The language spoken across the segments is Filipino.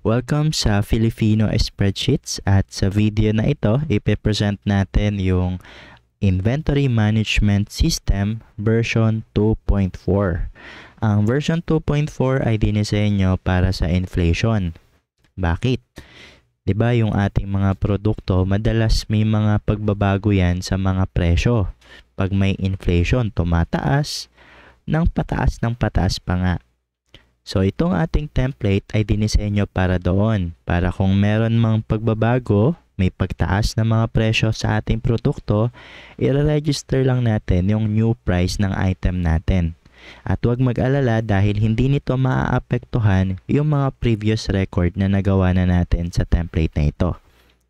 Welcome sa Filipino Spreadsheets at sa video na ito, ipipresent natin yung Inventory Management System version 2.4. Ang version 2.4 ay dinisenyo para sa inflation. Bakit? 'Di ba yung ating mga produkto, madalas may mga pagbabago yan sa mga presyo. Pag may inflation, tumataas ng pataas pa nga. So, itong ating template ay dinisenyo para doon. Para kung meron mang pagbabago, may pagtaas ng mga presyo sa ating produkto, i-register lang natin yung new price ng item natin. At huwag mag-alala dahil hindi nito maaapektuhan yung mga previous record na nagawa na natin sa template na ito.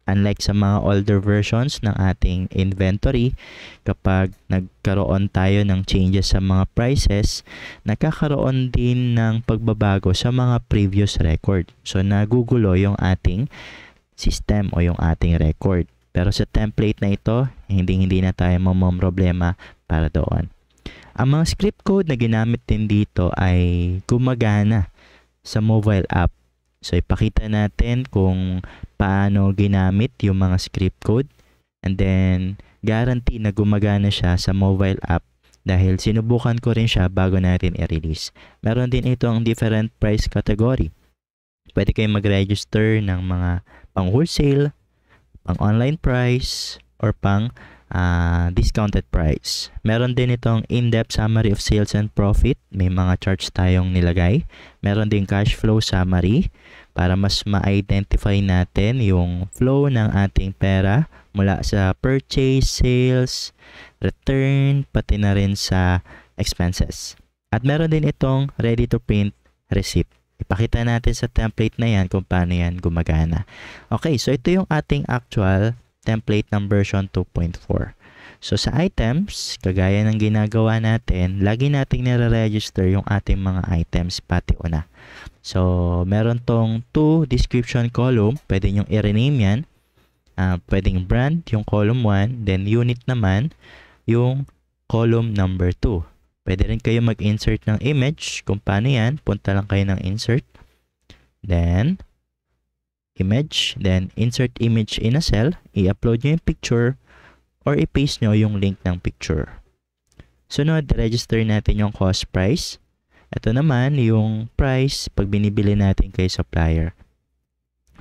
Unlike sa mga older versions ng ating inventory, kapag nagkaroon tayo ng changes sa mga prices, nakakaroon din ng pagbabago sa mga previous record. So, nagugulo yung ating system o yung ating record. Pero sa template na ito, hindi na tayo mamamroblema para doon. Ang mga script code na ginamit din dito ay gumagana sa mobile app. So, ipakita natin kung paano ginamit yung mga script code. And then, guarantee na gumagana siya sa mobile app dahil sinubukan ko rin siya bago natin i-release. Meron din itong different price category. Pwede kayong mag-register ng mga pang wholesale, pang online price, or pang discounted price. Meron din itong in-depth summary of sales and profit. May mga charts tayong nilagay. Meron din cash flow summary para mas ma-identify natin yung flow ng ating pera mula sa purchase, sales, return, pati na rin sa expenses. At meron din itong ready to print receipt. Ipakita natin sa template na yan kung paano yan gumagana. Okay, so ito yung ating actual template ng version 2.4. So sa items, kagaya ng ginagawa natin, lagi nating nire-register yung ating mga items pati una. So meron tong 2 description column, pwede nyo i-rename yan. Pwedeng brand, yung column 1, then unit naman, yung column number 2. Pwede rin kayo mag-insert ng image. Kung paano yan, punta lang kayo ng insert. Then, image, then insert image in a cell, i-upload nyo yung picture or i-paste nyo yung link ng picture. Sunod, register natin yung cost price. Ito naman yung price pag binibili natin kay supplier.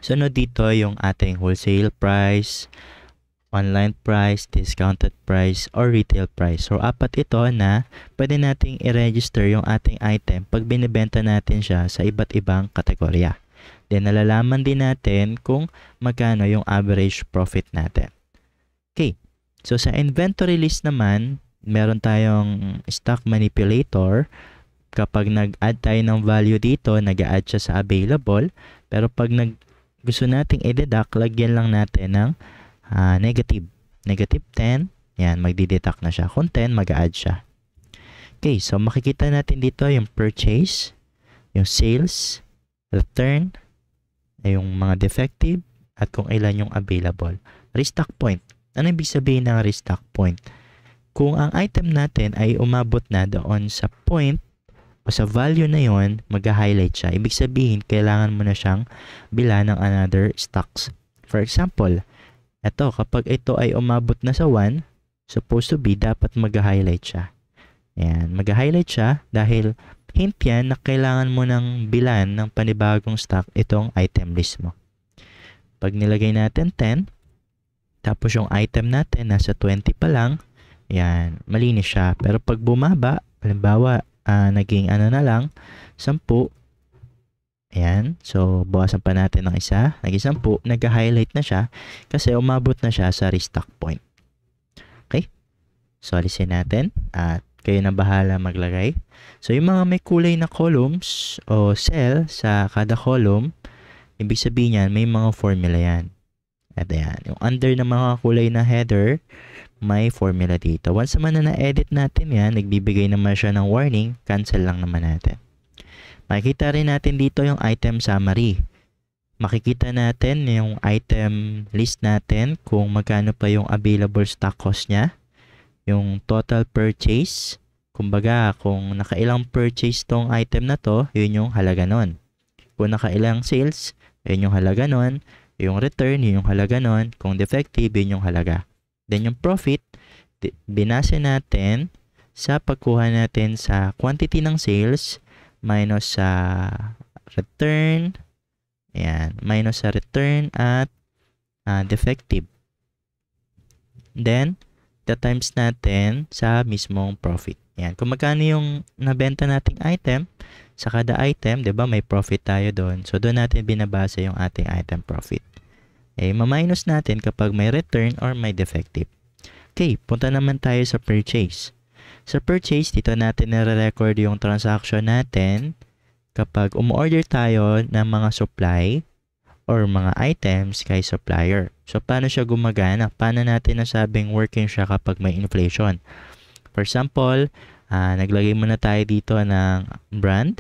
Sunod dito yung ating wholesale price, online price, discounted price, or retail price. So, apat ito na pwede nating i-register yung ating item pag binibenta natin siya sa iba't ibang kategorya. Then, nalalaman din natin kung magkano yung average profit natin. Okay. So, sa inventory list naman, meron tayong stock manipulator. Kapag nag-add tayo ng value dito, nag-add siya sa available. Pero pag gusto nating i-deduct, lagyan lang natin ng negative. Negative 10. Yan, magdideduct na siya. Kung 10, mag-add siya. Okay. So, makikita natin dito yung purchase, yung sales, return, yung mga defective, at kung ilan yung available. Restock point. Ano ibig sabihin ng restock point? Kung ang item natin ay umabot na doon sa point o sa value na yon, mag-highlight siya. Ibig sabihin, kailangan mo na siyang bila ng another stocks. For example, ito, kapag ito ay umabot na sa 1, supposed to be, dapat mag-highlight siya. Ayan, mag-highlight siya dahil hint yan na kailangan mo ng bilan ng panibagong stock itong item list mo. Pag nilagay natin 10, tapos yung item natin nasa 20 pa lang, yan, malinis siya. Pero pag bumaba, halimbawa, naging na lang, 10, ayan, so bawasan pa natin ng isa, naging 10, nag-highlight na siya kasi umabot na siya sa restock point. Okay? So, alisin natin at kayo na bahala maglagay. So, yung mga may kulay na columns o cell sa kada column, ibig sabihin yan, may mga formula yan. At ayan, yung under ng mga kulay na header, may formula dito. Once naman na na-edit natin yan, nagbibigay naman siya ng warning, cancel lang naman natin. Makikita rin natin dito yung item summary. Makikita natin yung item list natin, kung magkano pa yung available stock cost niya. Yung total purchase, kumbaga kung nakailang purchase tong item na to, yun yung halaga nun. Kung nakailang sales, yun yung halaga nun. Yung return, yun yung halaga nun. Kung defective, yun yung halaga. Then yung profit, binase natin sa pagkuha natin sa quantity ng sales minus sa return. Ayan, minus sa return at defective. Then, times natin sa mismong profit. Ayan, kung magkano yung nabenta nating item, sa kada item, 'di ba, may profit tayo doon. So, doon natin binabasa yung ating item profit. Eh, ma-minus natin kapag may return or may defective. Okay, punta naman tayo sa purchase. Sa purchase, dito natin nare-record yung transaction natin kapag umu-order tayo ng mga supply or mga items kay supplier. So, paano siya gumagana? Paano natin nasabing working siya kapag may inflation? For example, naglagay muna tayo dito ng brand.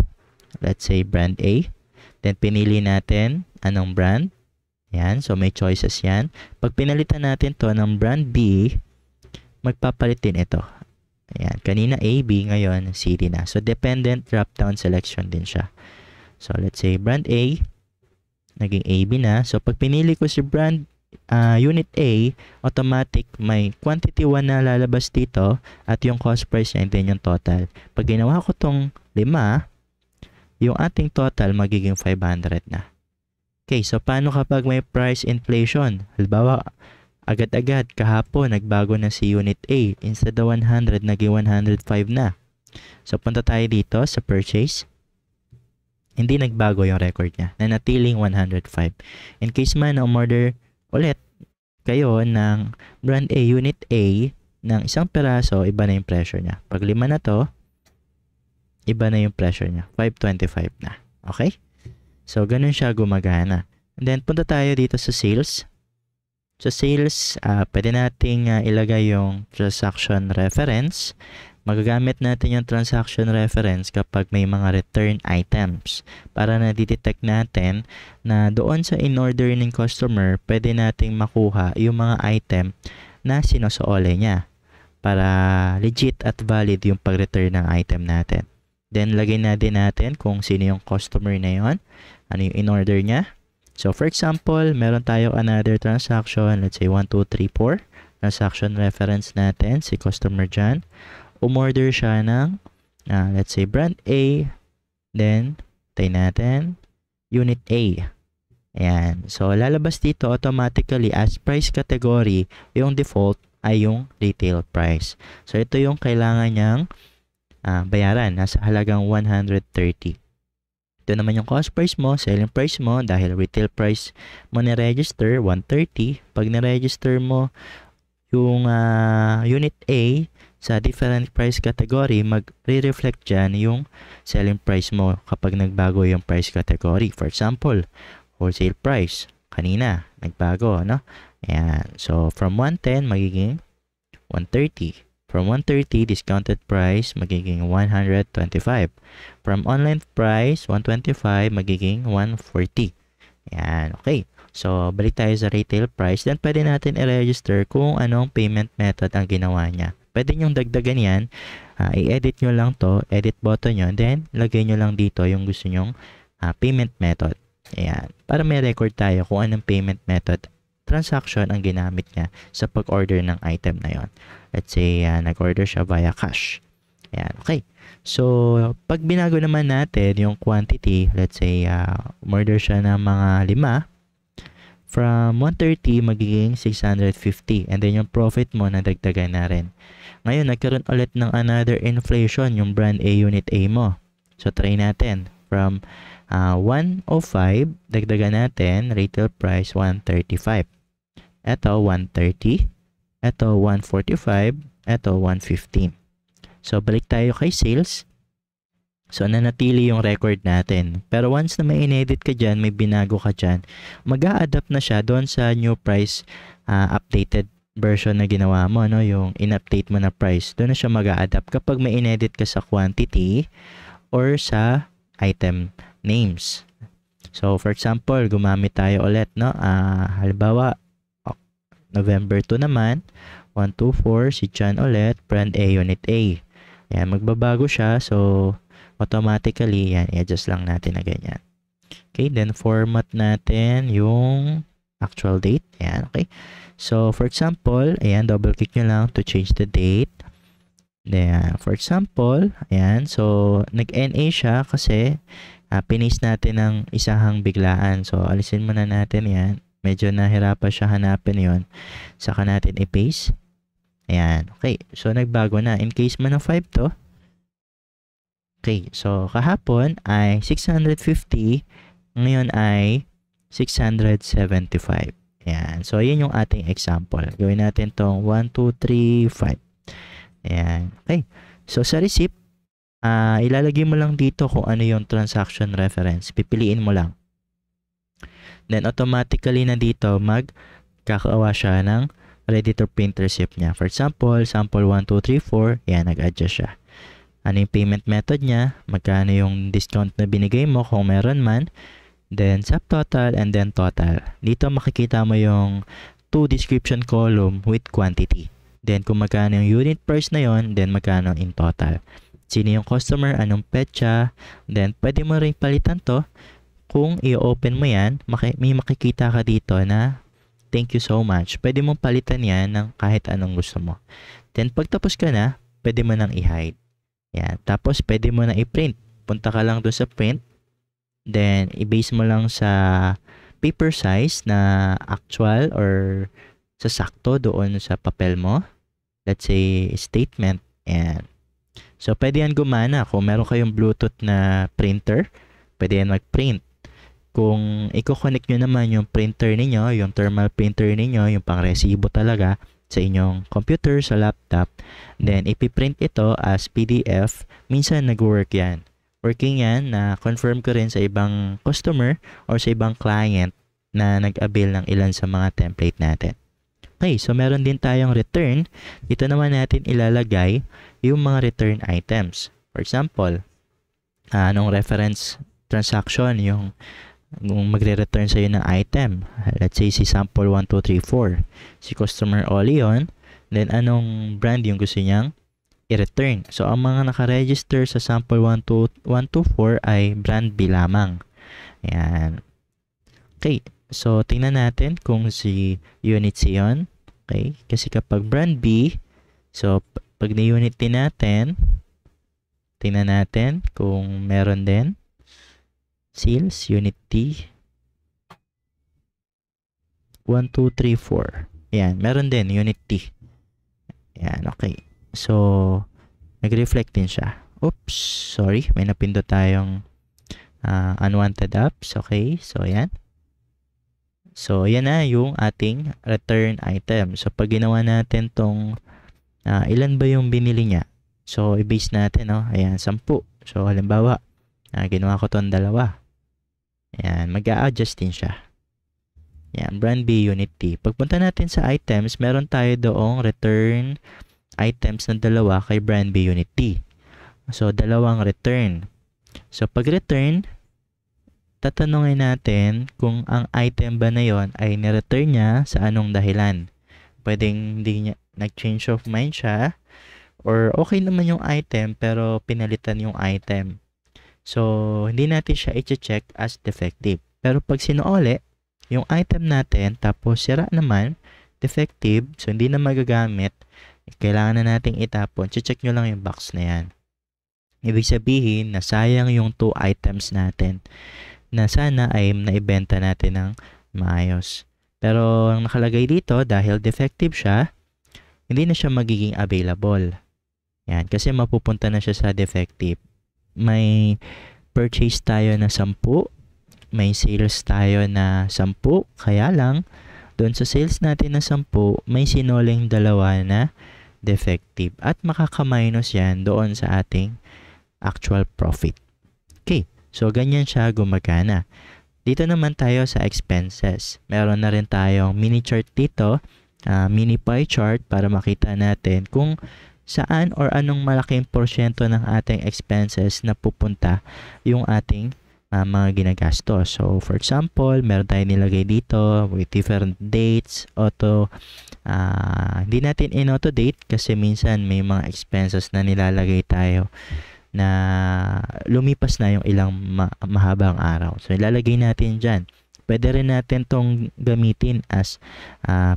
Let's say brand A. Then, pinili natin anong brand. Yan. So, may choices yan. Pag pinalitan natin to ng brand B, magpapalit din ito. Ayan. Kanina A, B, ngayon C na. So, dependent drop-down selection din siya. So, let's say brand A, naging AB na. So, pag pinili ko si brand unit A, automatic may quantity 1 na lalabas dito at yung cost price niya, din yung total. Pag ginawa ko tong 5, yung ating total magiging 500 na. Okay, so paano kapag may price inflation? Halimbawa, agad-agad kahapon nagbago na si unit A. Instead of 100, naging 105 na. So punta tayo dito sa purchase. Hindi nagbago yung record niya. Nanatiling 105. In case man na umorder ulit kayo ng brand A, unit A ng isang peraso, iba na yung pressure niya. Pag 5 na to, iba na yung pressure niya. 525 na. Okay? So, ganun siya gumagana. And then, punta tayo dito sa sales. Sa sales, pwede nating ilagay yung transaction reference. Magagamit natin yung transaction reference kapag may mga return items. Para na-detect natin na doon sa in-order ng customer, pwede nating makuha yung mga item na sinusuole niya. Para legit at valid yung pag-return ng item natin. Then, lagay na din natin kung sino yung customer na yon, ano yung in-order niya. So, for example, meron tayo another transaction, let's say 1, 2, 3, 4. Transaction reference natin, si customer dyan. Umorder siya ng, let's say, brand A. Then, tayo natin, unit A. Ayan. So, lalabas dito automatically as price category, yung default ay yung retail price. So, ito yung kailangan niyang bayaran, nasa halagang 130. Ito naman yung cost price mo, selling price mo, dahil retail price mo ni-register, 130. Pag ni-register mo yung unit A sa different price category, mag-reflect dyan yung selling price mo kapag nagbago yung price category. For example, wholesale price, kanina, nagbago, no? Ayan. So, from 110, magiging 130. From 130, discounted price, magiging 125. From online price, 125, magiging 140. Yan, okay. So, balik tayo sa retail price. Then, pwede natin i-register kung anong payment method ang ginawa niya. Pwede nyong dagdagan yan. I-edit nyo lang to, edit button nyo. Then, lagay nyo lang dito yung gusto nyong payment method. Ayan. Para may record tayo kung anong payment method transaction ang ginamit niya sa pag-order ng item na yon. Let's say, nag-order siya via cash. Ayan, okay. So, pag binago naman natin yung quantity, let's say, order siya ng mga 5, from 130, magiging 650. And then, yung profit mo, nadagdagan na rin. Ngayon, nagkaroon ulit ng another inflation, yung brand A, unit A mo. So, try natin. From 105, dagdagan natin, retail price, 135. Ito, 130. Ito, 145. Ito, 115. So, balik tayo kay sales. So, nanatili yung record natin. Pero once na may inedit ka dyan, may binago ka dyan, mag-a-adapt na siya doon sa new price updated version na ginawa mo, no? Yung in-update mo na price. Doon na siya mag-a-adapt kapag may inedit ka sa quantity or sa item names. So, for example, gumamit tayo ulit, no? Halimbawa, November 2 naman, 124, si John ulit, brand A, unit A. Yan, magbabago siya. So, automatically, yan, i-adjust lang natin na ganyan. Okay, then format natin yung actual date. Ayan, okay. So, for example, ayan, double click nyo lang to change the date. Then, for example, ayan, so, nag-NA siya kasi pinis natin ng isahang biglaan. So, alisin muna natin yan. Medyo nahirapan siya hanapin yon. Saka natin i-paste. Ayan, okay. So, nagbago na. In case man ng 5 to, okay, so, kahapon ay 650, ngayon ay 675. Ayan, so, yan yung ating example. Gawin natin tong 1, 2, 3, 5. Ayan. Okay. So, sa receipt, ilalagay mo lang dito kung ano yung transaction reference. Pipiliin mo lang. Then, automatically na dito, magkakawa siya ng ready to print receipt niya. For example, sample 1, 2, 3, 4. Ayan, nag-adjust siya. Ano yung payment method niya? Magkano yung discount na binigay mo kung meron man. Then, subtotal and then total. Dito makikita mo yung to description column with quantity. Then, kung magkano yung unit price na yon, then magkano in total. Sino yung customer, anong petsa. Then, pwede mo rin palitan to. Kung i-open mo yan, may makikita ka dito na thank you so much. Pwede mong palitan yan ng kahit anong gusto mo. Then, pagtapos ka na, pwede mo nang i-hide. Yan. Tapos, pwede mo na i-print. Punta ka lang doon sa print. Then, i-base mo lang sa paper size na actual or sa sakto doon sa papel mo. Let's say, statement. Ayan. So, pwede yan gumana. Kung meron kayong Bluetooth na printer, pwede yan mag-print. Kung i-connect nyo naman yung printer ninyo, yung thermal printer ninyo, yung pang-resibo talaga sa inyong computer, sa laptop, then ipiprint ito as PDF. Minsan nag-work yan. Working yan na confirm ko rin sa ibang customer or sa ibang client na nag-avail ng ilan sa mga template natin. Okay, so meron din tayong return. Dito naman natin ilalagay yung mga return items. For example, anong reference transaction yung magre-return sa'yo ng item. Let's say si sample 1, 2, 3, 4. Si customer Oli yun. Then anong brand yung gusto niyang i-return. So ang mga naka-register sa sample 1, 2, 4 ay brand B lamang. Ayan. Okay. So, tingnan natin kung si unit C yun. Okay. Kasi kapag brand B, so, pag ni-unit din natin, tingnan natin kung meron din. Sales, unit T. 1, 2, 3, 4. Ayan. Meron din, unit T. Ayan. Okay. So, nag-reflect din siya. Oops. Sorry. May napindot tayong unwanted apps. Okay. So, ayan. So, yan na yung ating return item. So, pag ginawa natin tong ilan ba yung binili niya? So, i-base natin, no? Ayan, 10. So, halimbawa, ginawa ko tong 2. Ayan, mag-a-adjust din siya. Ayan, brand B, unit T. Pagpunta natin sa items, meron tayo doong return items na 2 kay brand B, unit T. So, 2 return. So, pag return, tatanungin natin kung ang item ba na yon ay nireturn niya sa anong dahilan. Pwedeng hindi niya nag-change of mind siya or okay naman yung item pero pinalitan yung item. So, hindi natin siya i-check as defective. Pero pag sinuuli, yung item natin tapos sira naman, defective, so hindi na magagamit, kailangan na nating itapon, check nyo lang yung box na yan. Ibig sabihin na sayang yung 2 items natin na sana ay naibenta natin ng maayos. Pero ang nakalagay dito, dahil defective siya, hindi na siya magiging available. Yan, kasi mapupunta na siya sa defective. May purchase tayo na 10, may sales tayo na 10, kaya lang, doon sa sales natin na 10, may sinoleng 2 na defective. At makaka-minus yan doon sa ating actual profit. Okay. So, ganyan siya gumagana. Dito naman tayo sa expenses. Meron na rin tayong mini chart dito, mini pie chart para makita natin kung saan or anong malaking porsyento ng ating expenses na pupunta yung ating mga ginagastos. So, for example, meron tayong nilagay dito with different dates, hindi natin in-auto date kasi minsan may mga expenses na nilalagay tayo na lumipas na yung ilang mahabang araw. So, ilalagay natin dyan. Pwede rin natin tong gamitin as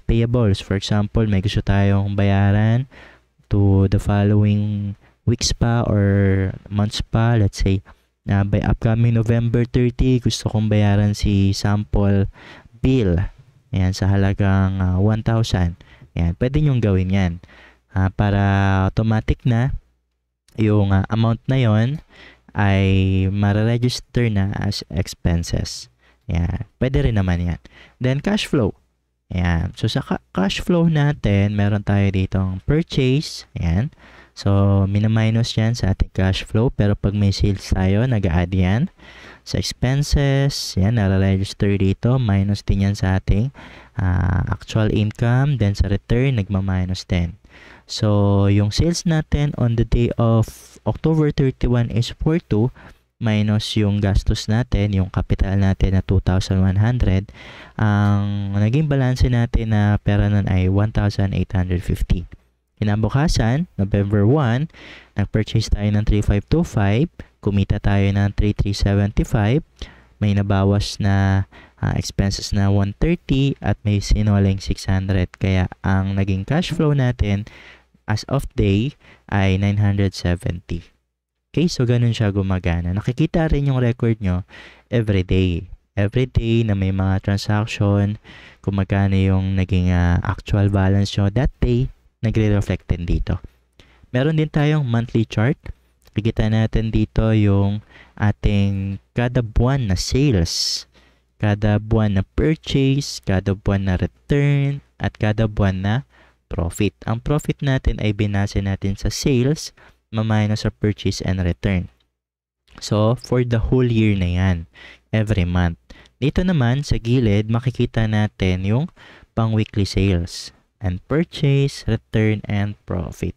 payables. For example, may gusto tayong bayaran to the following weeks pa or months pa. Let's say, by upcoming November 30, gusto kong bayaran si sample bill. Ayan, sa halagang 1,000. Ayan, pwede nyong gawin yan. Para automatic na yung amount na yon ay mara-register na as expenses. Ayan, pwede rin naman yan. Then, cash flow. Ayan, so sa cash flow natin, meron tayo ditong purchase. Ayan, so mina-minus yan sa ating cash flow. Pero pag may sales tayo, nag-add yan. Sa expenses, yan, nara-register dito. Minus din yan sa ating actual income. Then sa return, nagma-minus din. So, yung sales natin on the day of October 31 is 4,200 minus yung gastos natin, yung capital natin na 2,100. Ang naging balance natin na pera nun ay 1,850. Kinabukasan, November 1, nag-purchase tayo ng 3,525. Kumita tayo ng 3,375. May nabawas na expenses na 130 at may sinoleng 600. Kaya ang naging cash flow natin as of day ay 970. Okay, so ganun siya gumagana. Nakikita rin yung record nyo every day. Every day na may mga transaction, kung magkano yung naging actual balance nyo that day, nagre-reflect din dito. Meron din tayong monthly chart. Nakikita natin dito yung ating kada buwan na sales, kada buwan na purchase, kada buwan na return, at kada buwan na profit. Ang profit natin ay binase natin sa sales, ma-minus sa purchase and return. So, for the whole year na yan, every month. Dito naman, sa gilid, makikita natin yung pang-weekly sales and purchase, return, and profit.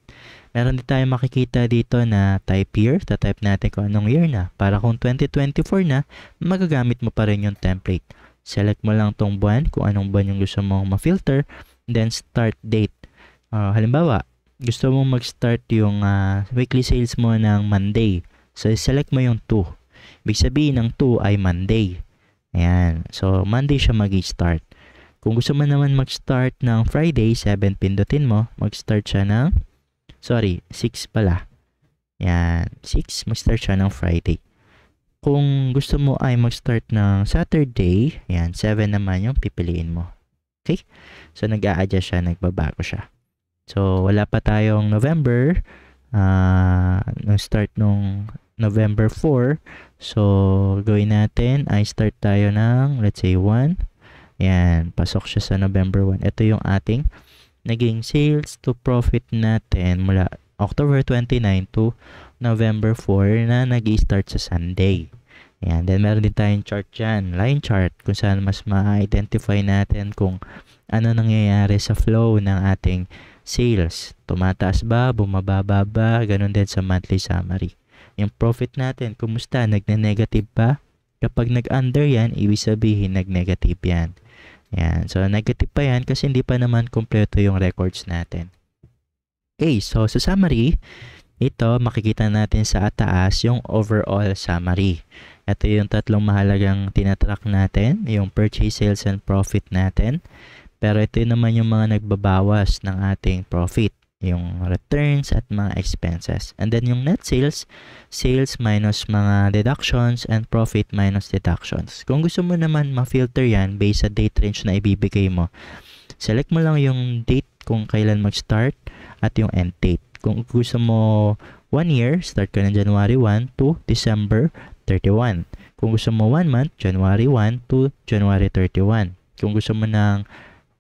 Meron din tayo makikita dito na type year. Ta-type natin kung anong year na. Para kung 2024 na, magagamit mo pa rin yung template. Select mo lang tong buwan, kung anong buwan yung gusto mong ma-filter. Then, start date. Halimbawa, gusto mong mag-start yung weekly sales mo ng Monday. So, select mo yung 2. Ibig sabihin ng 2 ay Monday. Ayan. So, Monday siya mag-start. Kung gusto mo naman mag-start ng Friday, 7 pindutin mo. Mag-start siya ng 6 pala. Yan, 6, mag-start siya ng Friday. Kung gusto mo ay mag-start ng Saturday, yan, 7 naman yung pipiliin mo. Okay? So, nag-a-adjust siya, nagbabago siya. So, wala pa tayong November. Nung start nung November 4. So, gawin natin ay start tayo ng, let's say, 1. Yan, pasok siya sa November 1. Ito yung ating naging sales to profit natin mula October 29 to November 4 na nag-i-start sa Sunday. Ayan. Then, meron din tayong chart dyan, line chart, kung saan mas ma-identify natin kung ano nangyayari sa flow ng ating sales. Tumataas ba, bumababa ba, ganun din sa monthly summary. Yung profit natin, kumusta, nagne-negative ba? Kapag nag-under yan, ibig sabihin nag-negative yan. Yan. So, negative pa yan kasi hindi pa naman kompleto yung records natin. Okay, so sa summary, ito makikita natin sa taas yung overall summary. Ito yung tatlong mahalagang tinatrack natin, yung purchase, sales, and profit natin. Pero ito naman yung mga nagbabawas ng ating profit, yung returns at mga expenses. And then yung net sales, sales minus mga deductions and profit minus deductions. Kung gusto mo naman ma-filter yan based sa date range na ibibigay mo, select mo lang yung date kung kailan mag-start at yung end date. Kung gusto mo 1 year, start ka ng January 1 to December 31. Kung gusto mo 1 month, January 1 to January 31. Kung gusto mo ng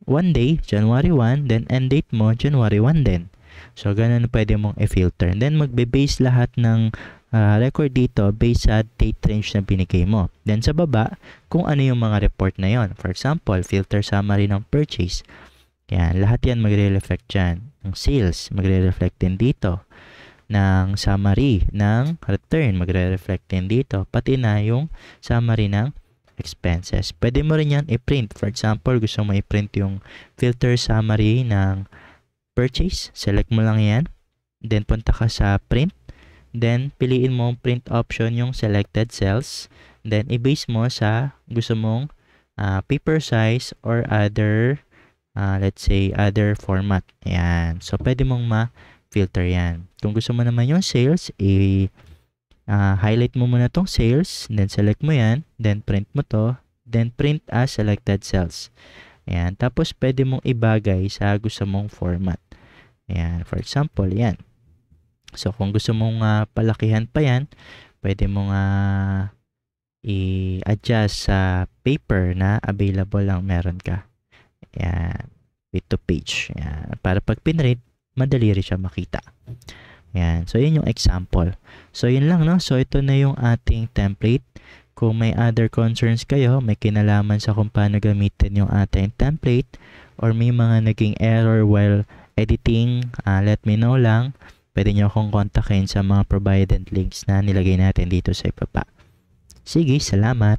1 day, January 1, then end date mo, January 1 din. So, ganun pwede mong i-filter. And then, magbe-base lahat ng record dito based sa date range na binigay mo. Then, sa baba, kung ano yung mga report na yon. For example, filter summary ng purchase. Yan, lahat yan magre-reflect dyan. Ng sales, magre-reflect din dito. Ng summary, ng return, magre-reflect din dito. Pati na yung summary ng expenses. Pwede mo rin yan i-print. For example, gusto mo i-print yung filter summary ng purchase. Select mo lang yan. Then, punta ka sa print. Then, piliin mo print option yung selected cells. Then, i-base mo sa gusto mong paper size or other, let's say, other format. Ayan. So, pwede mong ma-filter yan. Kung gusto mo naman yung sales, highlight mo muna tong sales, then select mo yan, then print mo to, then print as selected cells. Ayan. Tapos, pwede mong ibagay sa gusto mong format. Ayan. For example, yan. So, kung gusto mong palakihan pa yan, pwede mong i-adjust sa paper na available lang meron ka. Ayan. Fit to page. Ayan. Para pag pinrint, madali rin siya makita. Ayan. So, yun yung example. So, yun lang, no? So, ito na yung ating template. Kung may other concerns kayo, may kinalaman sa kung paano gamitin yung ating template, or may mga naging error while editing, let me know lang. Pwede nyo akong kontakin sa mga provided links na nilagay natin dito sa ibaba. Sige, salamat!